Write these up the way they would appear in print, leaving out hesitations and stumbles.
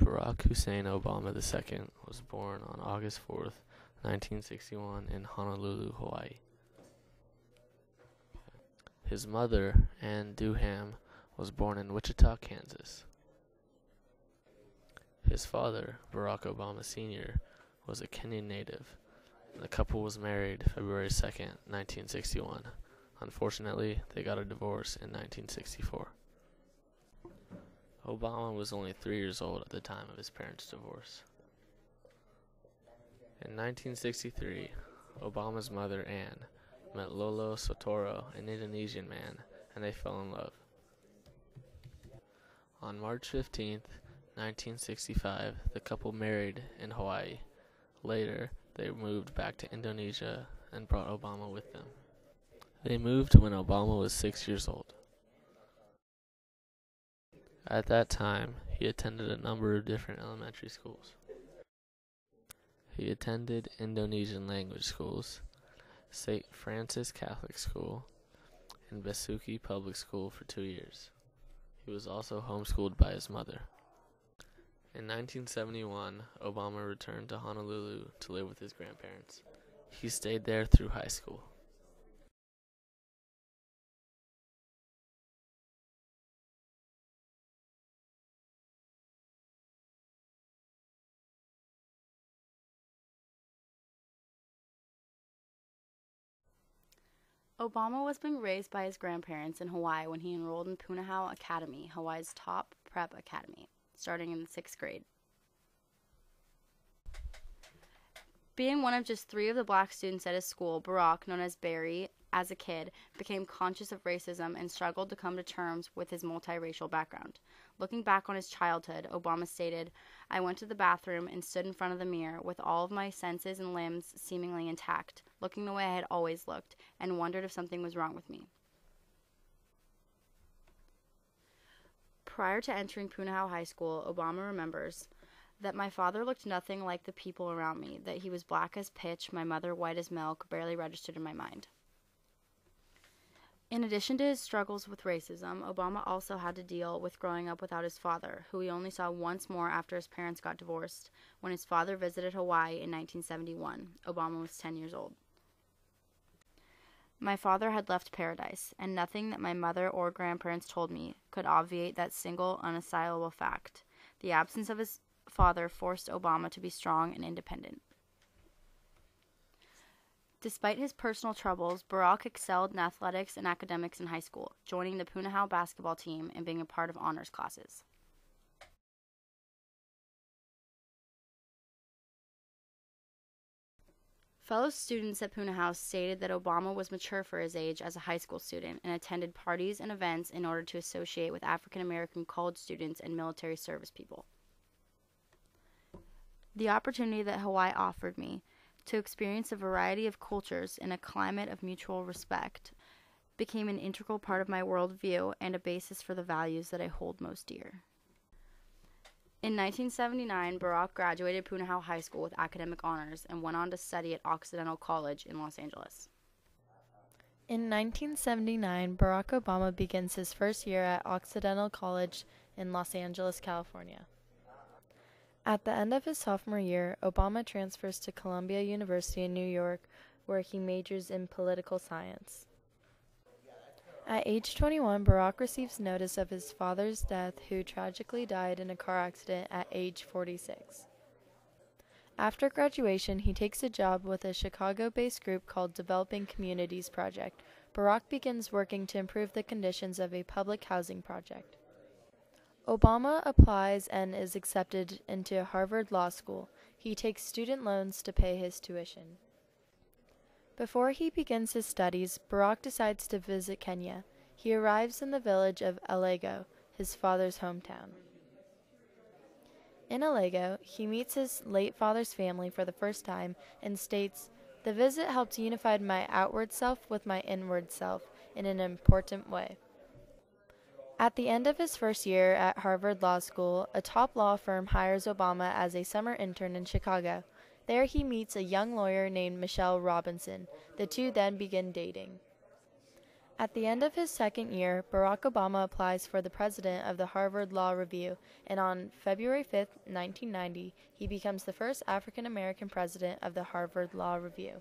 Barack Hussein Obama II was born on August 4th, 1961 in Honolulu, Hawaii. His mother, Ann Duham, was born in Wichita, Kansas. His father, Barack Obama Sr., was a Kenyan native. The couple was married February 2nd, 1961. Unfortunately, they got a divorce in 1964. Obama was only 3 years old at the time of his parents' divorce. In 1963, Obama's mother, Ann, met Lolo Sotoro, an Indonesian man, and they fell in love. On March 15, 1965, the couple married in Hawaii. Later, they moved back to Indonesia and brought Obama with them. They moved when Obama was 6 years old. At that time, he attended a number of different elementary schools. He attended Indonesian language schools, St. Francis Catholic School, and Besuki Public School for 2 years. He was also homeschooled by his mother. In 1971, Obama returned to Honolulu to live with his grandparents. He stayed there through high school. Obama was being raised by his grandparents in Hawaii when he enrolled in Punahou Academy, Hawaii's top prep academy, starting in the 6th grade. Being one of just 3 of the black students at his school, Barack, known as Barry, as a kid, became conscious of racism and struggled to come to terms with his multiracial background. Looking back on his childhood, Obama stated, "I went to the bathroom and stood in front of the mirror with all of my senses and limbs seemingly intact, looking the way I had always looked, and wondered if something was wrong with me." Prior to entering Punahou High School, Obama remembers that my father looked nothing like the people around me, that he was black as pitch, my mother white as milk, barely registered in my mind. In addition to his struggles with racism, Obama also had to deal with growing up without his father, who he only saw once more after his parents got divorced, when his father visited Hawaii in 1971. Obama was 10 years old. My father had left paradise, and nothing that my mother or grandparents told me could obviate that single, unassailable fact. The absence of his father forced Obama to be strong and independent. Despite his personal troubles, Barack excelled in athletics and academics in high school, joining the Punahou basketball team and being a part of honors classes. Fellow students at Punahou stated that Obama was mature for his age as a high school student and attended parties and events in order to associate with African American college students and military service people. The opportunity that Hawaii offered me to experience a variety of cultures in a climate of mutual respect became an integral part of my worldview and a basis for the values that I hold most dear. In 1979, Barack graduated Punahou High School with academic honors and went on to study at Occidental College in Los Angeles. In 1979, Barack Obama begins his first year at Occidental College in Los Angeles, California. At the end of his sophomore year, Obama transfers to Columbia University in New York, where he majors in political science. At age 21, Barack receives notice of his father's death, who tragically died in a car accident at age 46. After graduation, he takes a job with a Chicago-based group called Developing Communities Project. Barack begins working to improve the conditions of a public housing project. Obama applies and is accepted into Harvard Law School. He takes student loans to pay his tuition. Before he begins his studies, Barack decides to visit Kenya. He arrives in the village of Alego, his father's hometown. In Alego, he meets his late father's family for the first time and states, "The visit helped unify my outward self with my inward self in an important way." At the end of his first year at Harvard Law School, a top law firm hires Obama as a summer intern in Chicago. There he meets a young lawyer named Michelle Robinson. The two then begin dating. At the end of his second year, Barack Obama applies for the president of the Harvard Law Review, and on February 5, 1990, he becomes the first African American president of the Harvard Law Review.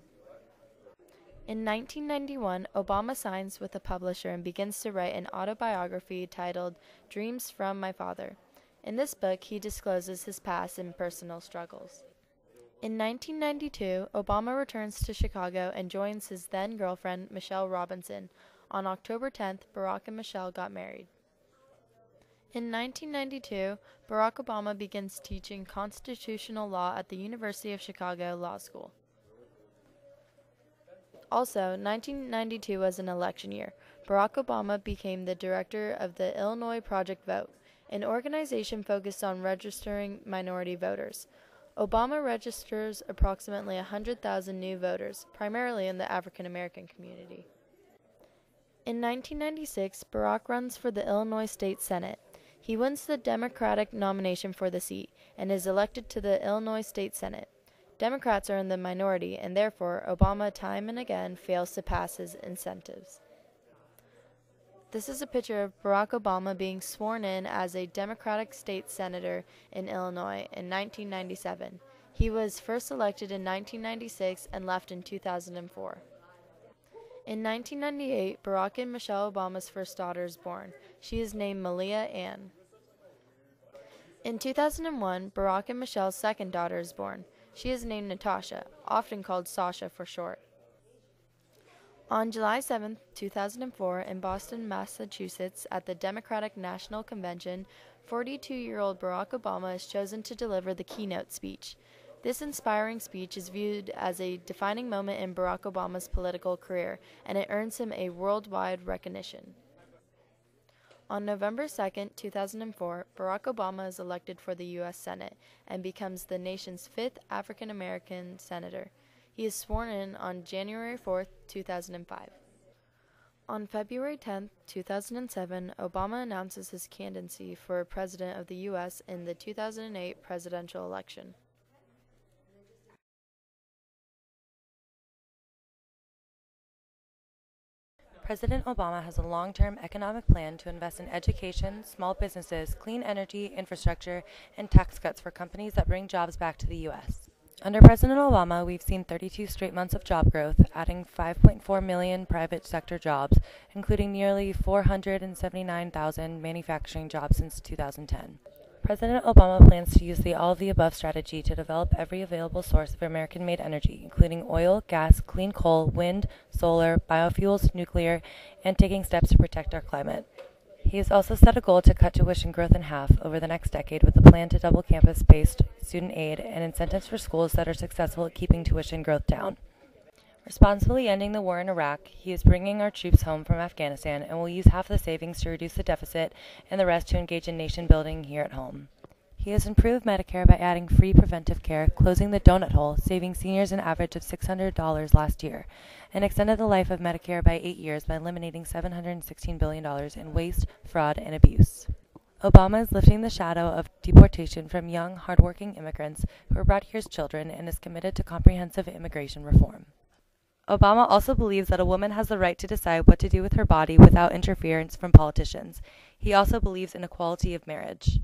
In 1991, Obama signs with a publisher and begins to write an autobiography titled Dreams from My Father. In this book, he discloses his past and personal struggles. In 1992, Obama returns to Chicago and joins his then-girlfriend, Michelle Robinson. On October 10th, Barack and Michelle got married. In 1992, Barack Obama begins teaching constitutional law at the University of Chicago Law School. Also, 1992 was an election year. Barack Obama became the director of the Illinois Project Vote, an organization focused on registering minority voters. Obama registers approximately 100,000 new voters, primarily in the African American community. In 1996, Barack runs for the Illinois State Senate. He wins the Democratic nomination for the seat and is elected to the Illinois State Senate. Democrats are in the minority, and therefore Obama time and again fails to pass his incentives. This is a picture of Barack Obama being sworn in as a Democratic state senator in Illinois in 1997. He was first elected in 1996 and left in 2004. In 1998, Barack and Michelle Obama's first daughter is born. She is named Malia Ann. In 2001, Barack and Michelle's second daughter is born. She is named Natasha, often called Sasha for short. On July 7, 2004, in Boston, Massachusetts, at the Democratic National Convention, 42-year-old Barack Obama is chosen to deliver the keynote speech. This inspiring speech is viewed as a defining moment in Barack Obama's political career, and it earns him a worldwide recognition. On November 2, 2004, Barack Obama is elected for the U.S. Senate and becomes the nation's fifth African American senator. He is sworn in on January 4, 2005. On February 10, 2007, Obama announces his candidacy for President of the U.S. in the 2008 presidential election. President Obama has a long-term economic plan to invest in education, small businesses, clean energy, infrastructure, and tax cuts for companies that bring jobs back to the U.S. Under President Obama, we've seen 32 straight months of job growth, adding 5.4 million private sector jobs, including nearly 479,000 manufacturing jobs since 2010. President Obama plans to use the all-of-the-above strategy to develop every available source of American-made energy, including oil, gas, clean coal, wind, solar, biofuels, nuclear, and taking steps to protect our climate. He has also set a goal to cut tuition growth in half over the next decade with a plan to double campus-based student aid and incentives for schools that are successful at keeping tuition growth down. Responsibly ending the war in Iraq, he is bringing our troops home from Afghanistan and will use half the savings to reduce the deficit and the rest to engage in nation building here at home. He has improved Medicare by adding free preventive care, closing the donut hole, saving seniors an average of $600 last year, and extended the life of Medicare by 8 years by eliminating $716 billion in waste, fraud, and abuse. Obama is lifting the shadow of deportation from young, hardworking immigrants who were brought here as children and is committed to comprehensive immigration reform. Obama also believes that a woman has the right to decide what to do with her body without interference from politicians. He also believes in equality of marriage.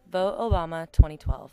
Vote Obama 2012.